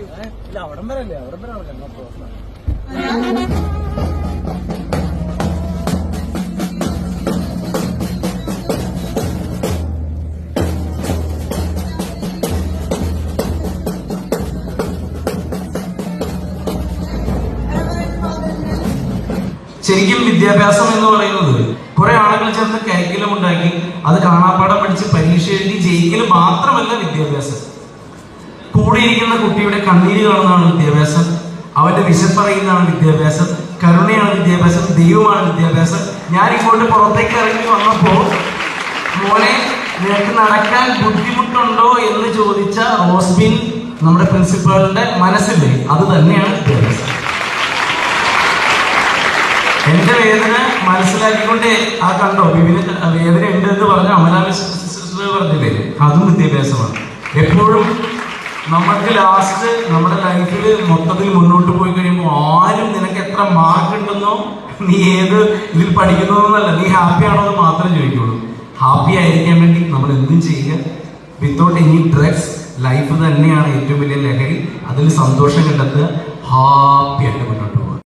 ഇല്ല അവിടം വരെ അല്ലേ, അവിടം വരെ ആണല്ലോ പ്രശ്നം. ശരിക്കും വിദ്യാഭ്യാസം എന്ന് പറയുന്നത് കുറെ ആളുകൾ ചേർന്ന് കരിക്കുലം ഉണ്ടാക്കി അത് കാണാപ്പാടം പഠിച്ച് പരീക്ഷ എഴുതി ജയിക്കൽ മാത്രമല്ല വിദ്യാഭ്യാസം. കൂടിയിരിക്കുന്ന കുട്ടിയുടെ കണ്ണീര് കാണുന്നതാണ് വിദ്യാഭ്യാസം, അവന്റെ വിശപ്പറിയുന്നതാണ് വിദ്യാഭ്യാസം, കരുണയാണ് വിദ്യാഭ്യാസം, ദൈവമാണ് വിദ്യാഭ്യാസം. ഞാൻ ഇങ്ങോട്ട് പുറത്തേക്ക് ഇറങ്ങി വന്നപ്പോ മോനെ നിനക്ക് നടക്കാൻ ബുദ്ധിമുട്ടുണ്ടോ എന്ന് ചോദിച്ച റോസ്ബിൻ നമ്മുടെ പ്രിൻസിപ്പാളിന്റെ മനസ്സില്ലേ, അത് തന്നെയാണ് വിദ്യാഭ്യാസം. എന്റെ വേദന മനസ്സിലാക്കിക്കൊണ്ട് ആ കണ്ടോ വിവിധ വേദന ഉണ്ട് എന്ന് പറഞ്ഞ അമലാമി പറഞ്ഞില്ലേ, അതും വിദ്യാഭ്യാസമാണ്. എപ്പോഴും നമ്മൾക്ക് ലാസ്റ്റ് നമ്മുടെ ലൈഫിൽ മൊത്തത്തിൽ മുന്നോട്ട് പോയി കഴിയുമ്പോൾ ആരും നിനക്ക് എത്ര മാർക്ക് ഉണ്ടെന്നോ നീ ഏത് ഇതിൽ പഠിക്കുന്നോന്നല്ല, നീ ഹാപ്പി ആണോ എന്ന് മാത്രം ചോദിക്കുള്ളൂ. ഹാപ്പി ആയിരിക്കാൻ വേണ്ടി നമ്മൾ എന്തും ചെയ്യുക, വിത്തൗട്ട് എനി ഡ്രഗ്സ്. ലൈഫ് തന്നെയാണ് ഏറ്റവും വലിയ ലഹരി. അതിൽ സന്തോഷം കണ്ടെത്തുക, ഹാപ്പി ആയിട്ട് മുന്നോട്ട്